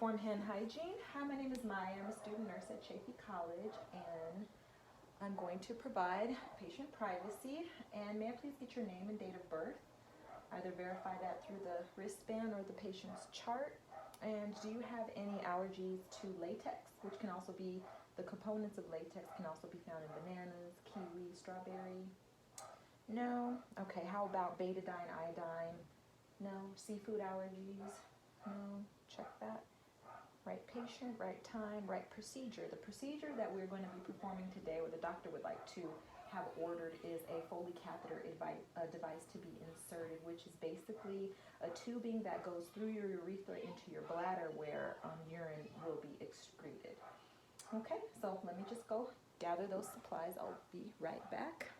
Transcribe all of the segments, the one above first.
Perform hand hygiene. Hi, my name is Maya. I'm a student nurse at Chaffey College, and I'm going to provide patient privacy. And may I please get your name and date of birth? Either verify that through the wristband or the patient's chart. And do you have any allergies to latex, which can also be, the components of latex can also be found in bananas, kiwi, strawberry? No? Okay, how about betadine, iodine? No? Seafood allergies? No? Check that. Right patient, right time, right procedure. The procedure that we're going to be performing today, or the doctor would like to have ordered, is a Foley catheter device to be inserted, which is basically a tubing that goes through your urethra into your bladder where urine will be excreted. Okay, so let me just go gather those supplies. I'll be right back.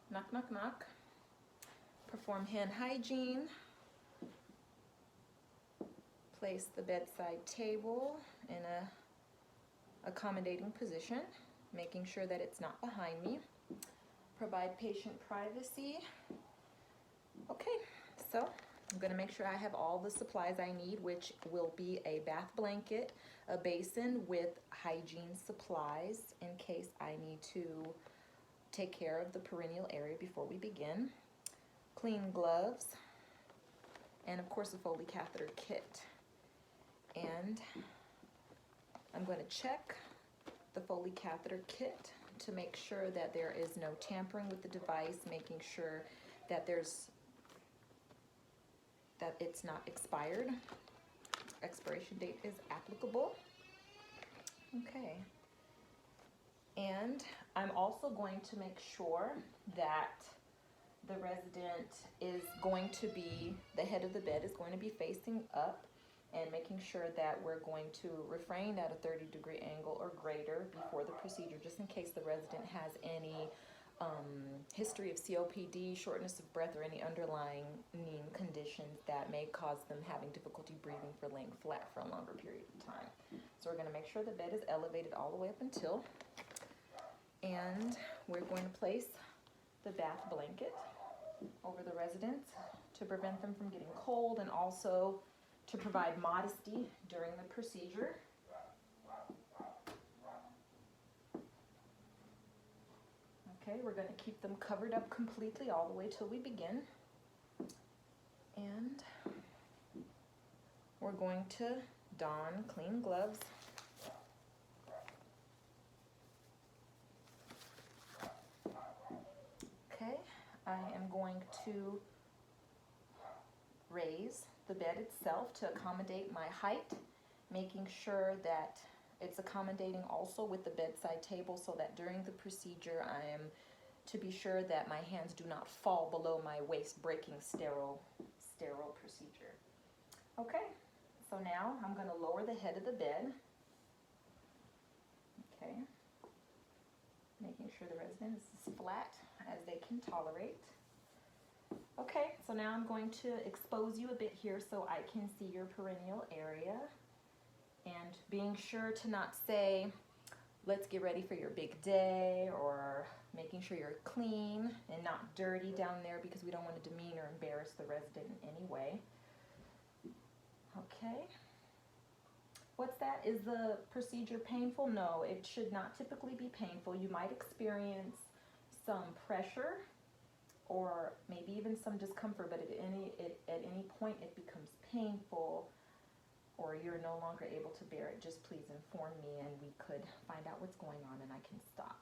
Knock, knock, knock. Perform hand hygiene. Place the bedside table in a accommodating position, making sure that it's not behind me. Provide patient privacy. Okay, so I'm going to make sure I have all the supplies I need, which will be a bath blanket, a basin with hygiene supplies in case I need to take care of the perineal area before we begin, clean gloves, and of course a Foley catheter kit. And I'm going to check the Foley catheter kit to make sure that there is no tampering with the device, making sure that it's not expired. Expiration date is applicable. Okay. And I'm also going to make sure that the resident is going to be, the head of the bed is going to be facing up, and making sure that we're going to refrain at a 30-degree angle or greater before the procedure, just in case the resident has any history of COPD, shortness of breath, or any underlying conditions that may cause them having difficulty breathing for laying flat for a longer period of time. So we're going to make sure the bed is elevated all the way up until, and we're going to place the bath blanket over the residents to prevent them from getting cold, and also to provide modesty during the procedure. Okay, we're going to keep them covered up completely all the way till we begin. And we're going to don clean gloves. Okay, I am going to raise the bed itself to accommodate my height, making sure that it's accommodating also with the bedside table, so that during the procedure I am to be sure that my hands do not fall below my waist, breaking sterile procedure. Okay, so now I'm going to lower the head of the bed. Okay, making sure the resident is as flat as they can tolerate. Okay, so now I'm going to expose you a bit here so I can see your perineal area, and being sure to not say, let's get ready for your big day, or making sure you're clean and not dirty down there, because we don't want to demean or embarrass the resident in any way. Okay. What's that? Is the procedure painful? No, it should not typically be painful. You might experience some pressure or maybe even some discomfort, but at any point it becomes painful or you're no longer able to bear it, just please inform me and we could find out what's going on and I can stop.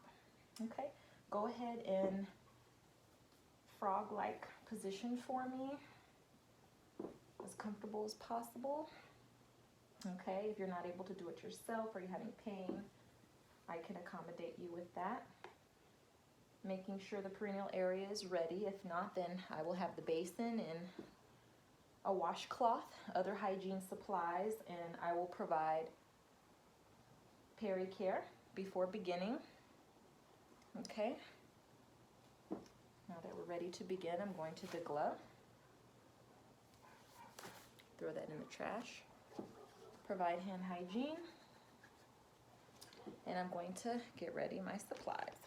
Okay, go ahead and frog-like position for me, as comfortable as possible. Okay, if you're not able to do it yourself or you're having pain, I can accommodate you with that. Making sure the perineal area is ready. If not, then I will have the basin and a washcloth, other hygiene supplies, and I will provide peri-care before beginning. Okay, now that we're ready to begin, I'm going to deglove. Throw that in the trash. Provide hand hygiene. And I'm going to get ready my supplies.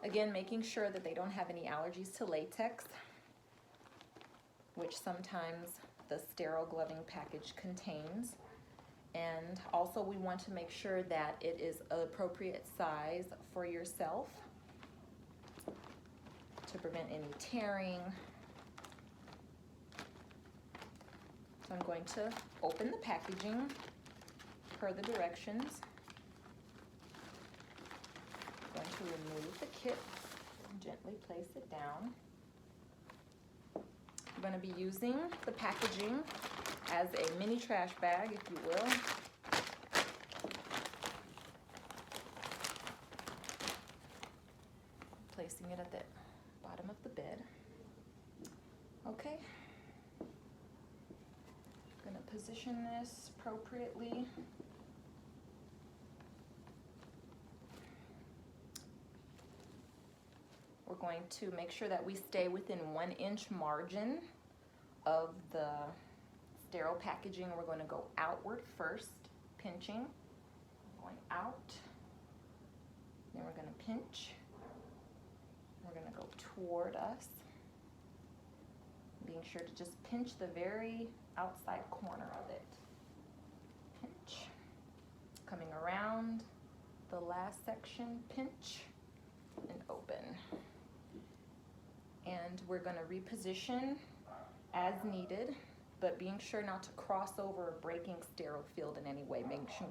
Again, making sure that they don't have any allergies to latex. which sometimes the sterile gloving package contains. And also we want to make sure that it is an appropriate size for yourself to prevent any tearing. So I'm going to open the packaging per the directions. I'm going to remove the kit and gently place it down. I'm going to be using the packaging as a mini trash bag, if you will. Placing it at the bottom of the bed. Okay. I'm going to position this appropriately. We're going to make sure that we stay within 1 inch margin of the sterile packaging. We're going to go outward first, pinching, going out, then we're going to pinch, we're going to go toward us, being sure to just pinch the very outside corner of it. Pinch, coming around the last section, pinch, and open. And we're going to reposition as needed, but being sure not to cross over or breaking sterile field in any way,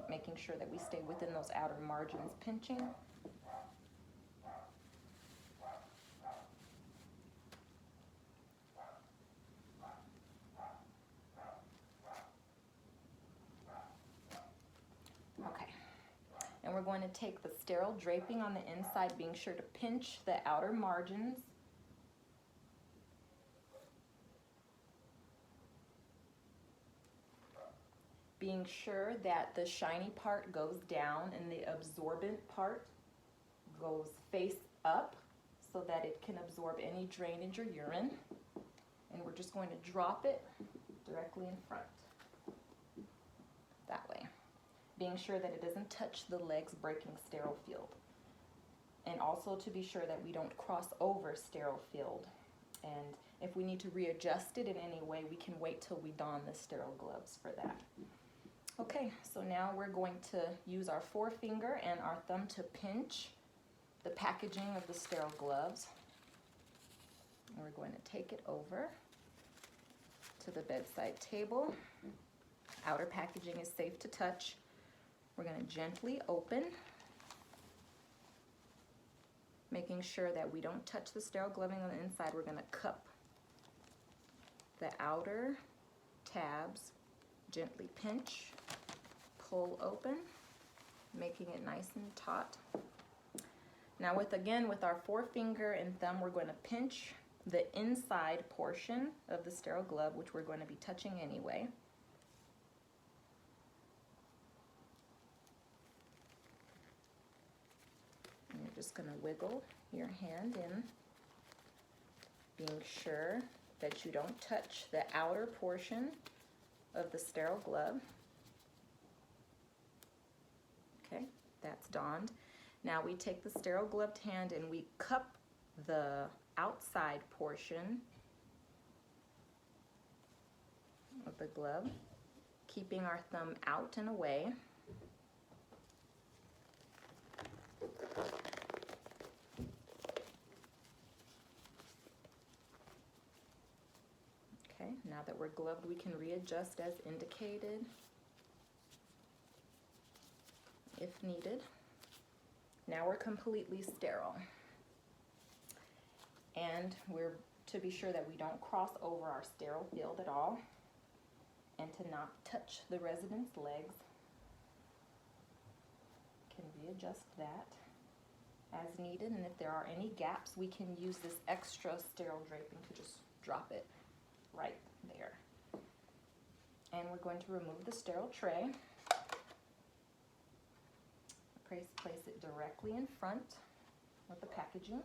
making sure that we stay within those outer margins, pinching. Okay, and we're going to take the sterile draping on the inside, being sure to pinch the outer margins. Being sure that the shiny part goes down and the absorbent part goes face up so that it can absorb any drainage or urine. And we're just going to drop it directly in front, that way. Being sure that it doesn't touch the legs, breaking sterile field. And also to be sure that we don't cross over sterile field. And if we need to readjust it in any way, we can wait till we don the sterile gloves for that. Okay, so now we're going to use our forefinger and our thumb to pinch the packaging of the sterile gloves. And we're going to take it over to the bedside table. Outer packaging is safe to touch. We're going to gently open, making sure that we don't touch the sterile gloving on the inside. We're going to cup the outer tabs, gently pinch, pull open, making it nice and taut. Now with our forefinger and thumb, we're going to pinch the inside portion of the sterile glove, which we're going to be touching anyway. And you're just going to wiggle your hand in, being sure that you don't touch the outer portion of the sterile glove. Okay, that's donned. Now we take the sterile gloved hand and we cup the outside portion of the glove, keeping our thumb out and away. Okay, now that we're gloved, we can readjust as indicated if needed. Now we're completely sterile. And we're to be sure that we don't cross over our sterile field at all and to not touch the resident's legs. Can readjust that as needed, and if there are any gaps, we can use this extra sterile draping to just drop it right there. And we're going to remove the sterile tray. Place it directly in front of the packaging.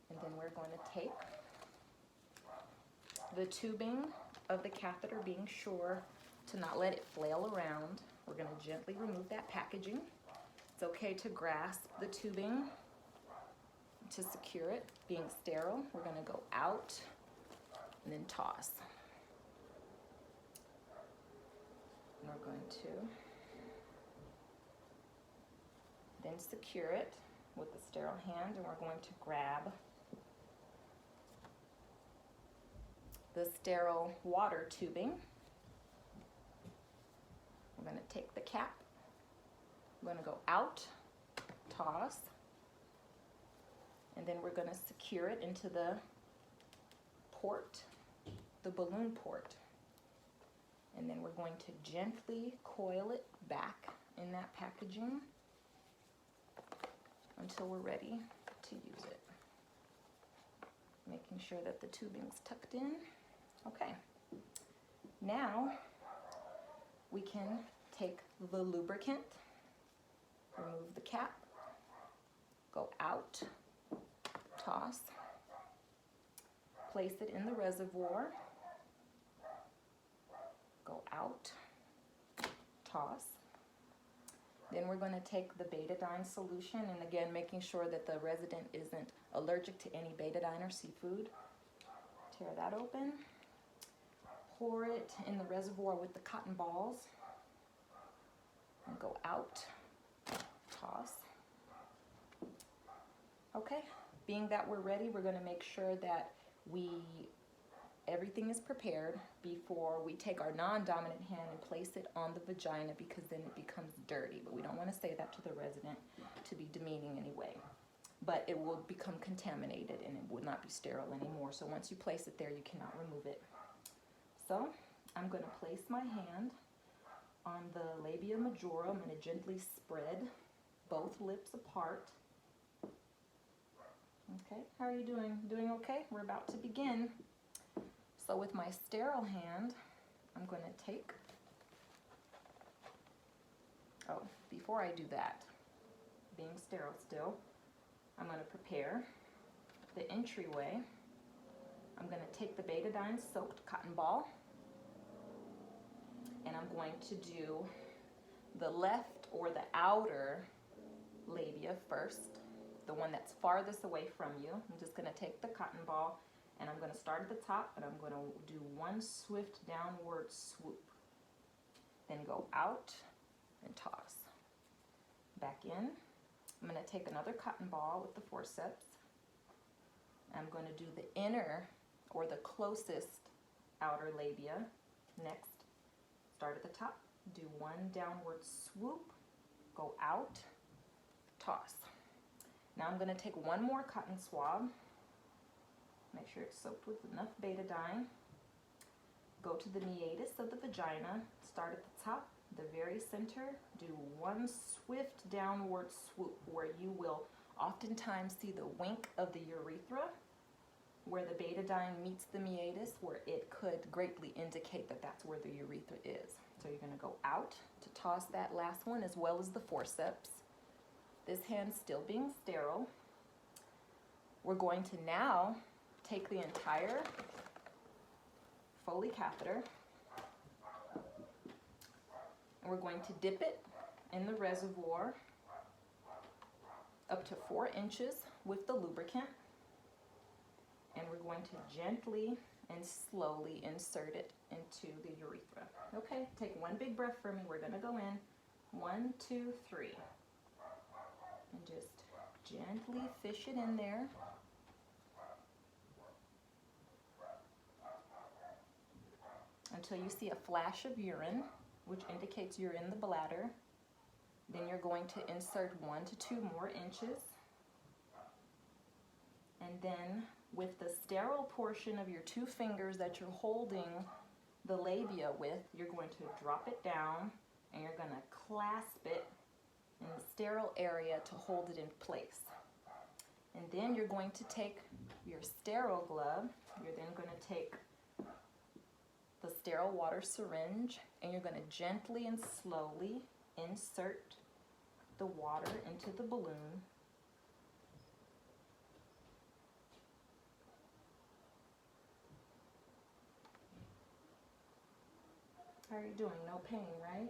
And then we're going to take the tubing of the catheter, being sure to not let it flail around. We're going to gently remove that packaging. It's okay to grasp the tubing to secure it. Being sterile, we're going to go out and then toss. And we're going to then secure it with the sterile hand, and we're going to grab the sterile water tubing. We're going to take the cap, we're going to go out, toss, and then we're going to secure it into the port, the balloon port. And then we're going to gently coil it back in that packaging until we're ready to use it. Making sure that the tubing's tucked in. Okay, now we can take the lubricant, remove the cap, go out, toss, place it in the reservoir, go out, toss. Then we're going to take the betadine solution, and again making sure that the resident isn't allergic to any betadine or seafood. Tear that open, pour it in the reservoir with the cotton balls, and go out, toss. Okay, being that we're ready, we're going to make sure that everything is prepared before we take our non-dominant hand and place it on the vagina, because then it becomes dirty. But we don't want to say that to the resident to be demeaning anyway. But it will become contaminated and it would not be sterile anymore. So once you place it there, you cannot remove it. So I'm going to place my hand on the labia majora. I'm going to gently spread both lips apart. Okay, how are you doing? Doing okay? We're about to begin. So with my sterile hand, I'm going to take, before I do that, being sterile still, I'm going to prepare the entryway. I'm going to take the betadine soaked cotton ball, and I'm going to do the left or the outer labia first, the one that's farthest away from you. I'm just going to take the cotton ball, and I'm going to start at the top, and I'm going to do one swift downward swoop. Then go out and toss. Back in. I'm going to take another cotton ball with the forceps. I'm going to do the inner or the closest outer labia next. Start at the top, do one downward swoop, go out, toss. Now I'm going to take one more cotton swab. Make sure it's soaked with enough betadine. Go to the meatus of the vagina, start at the top, the very center, do one swift downward swoop where you will oftentimes see the wink of the urethra where the betadine meets the meatus, where it could greatly indicate that that's where the urethra is. So you're going to go out to toss that last one as well as the forceps. This hand still being sterile. We're going to now take the entire Foley catheter, and we're going to dip it in the reservoir up to 4 inches with the lubricant, and we're going to gently and slowly insert it into the urethra. Okay, take one big breath for me. We're going to go in. 1, 2, 3. And just gently fish it in there. Until you see a flash of urine, which indicates you're in the bladder. Then you're going to insert 1 to 2 more inches. And then with the sterile portion of your 2 fingers that you're holding the labia with, you're going to drop it down and you're going to clasp it in the sterile area to hold it in place. And then you're going to take your sterile glove, you're then going to take the sterile water syringe, and you're going to gently and slowly insert the water into the balloon. How are you doing? No pain, right?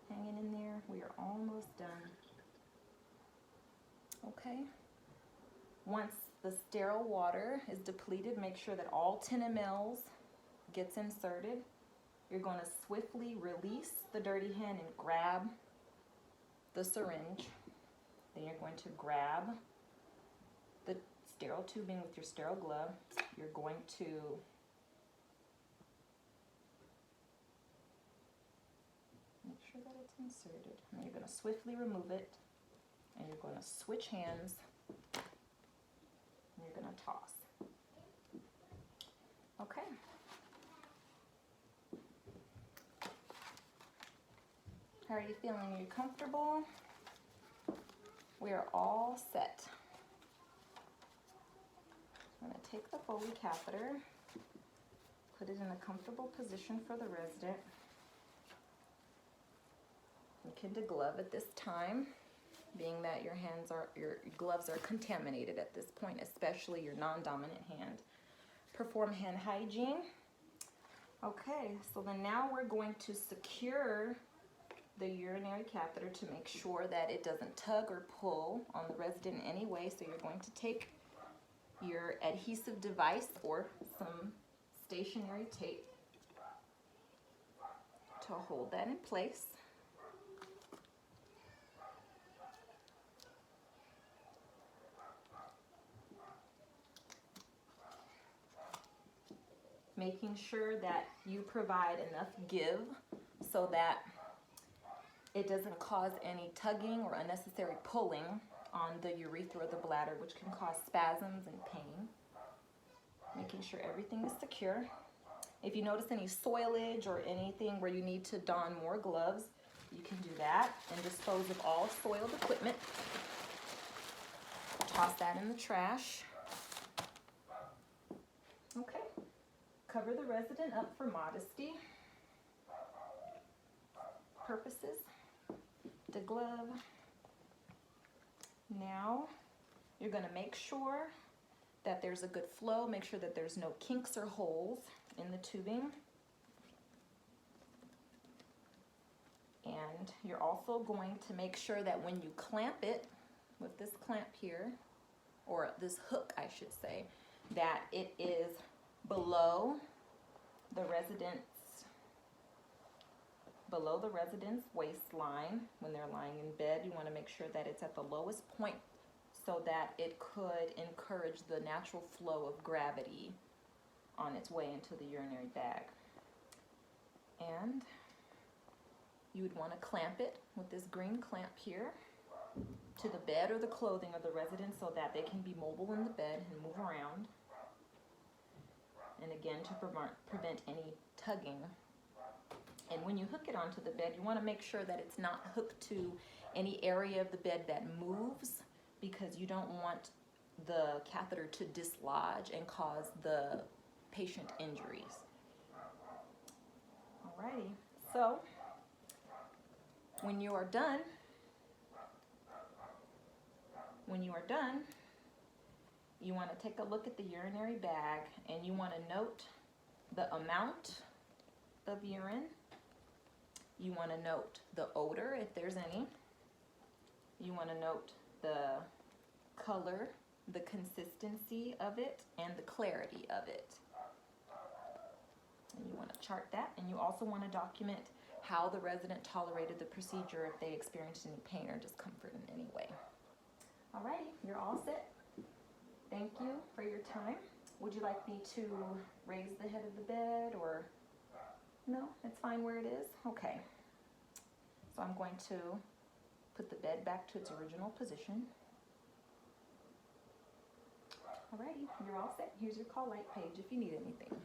Hanging in there. We are almost done. Okay. Once the sterile water is depleted, make sure that all 10 mLs gets inserted. You're going to swiftly release the dirty hand and grab the syringe. Then you're going to grab the sterile tubing with your sterile glove. You're going to make sure that it's inserted. And you're going to swiftly remove it. And you're going to switch hands. And you're going to toss. Okay. How are you feeling? Are you comfortable? We are all set. I'm going to take the Foley catheter, put it in a comfortable position for the resident. You can deglove at this time, being that your gloves are contaminated at this point, especially your non-dominant hand. Perform hand hygiene. Okay, so then now we're going to secure the urinary catheter to make sure that it doesn't tug or pull on the resident in any way. So you're going to take your adhesive device or some stationary tape to hold that in place. Making sure that you provide enough give so that it doesn't cause any tugging or unnecessary pulling on the urethra or the bladder, which can cause spasms and pain. Making sure everything is secure. If you notice any soilage or anything where you need to don more gloves, you can do that and dispose of all soiled equipment. Toss that in the trash. Okay. Cover the resident up for modesty purposes. Deglove. Now you're going to make sure that there's a good flow. Make sure that there's no kinks or holes in the tubing. And you're also going to make sure that when you clamp it with this clamp here, or this hook I should say, that it is below the resident's waistline. When they're lying in bed, you want to make sure that it's at the lowest point so that it could encourage the natural flow of gravity on its way into the urinary bag. And you would want to clamp it with this green clamp here to the bed or the clothing of the resident so that they can be mobile in the bed and move around. And again, to prevent any tugging. And when you hook it onto the bed, you want to make sure that it's not hooked to any area of the bed that moves, because you don't want the catheter to dislodge and cause the patient injuries. Alrighty, so when you are done, you want to take a look at the urinary bag and you want to note the amount of urine. You want to note the odor, if there's any. You want to note the color, the consistency of it, and the clarity of it. And you want to chart that, and you also want to document how the resident tolerated the procedure, if they experienced any pain or discomfort in any way. Alrighty, you're all set. Thank you for your time. Would you like me to raise the head of the bed, or no, it's fine where it is? Okay. So I'm going to put the bed back to its original position. Alrighty, you're all set. Here's your call light page if you need anything.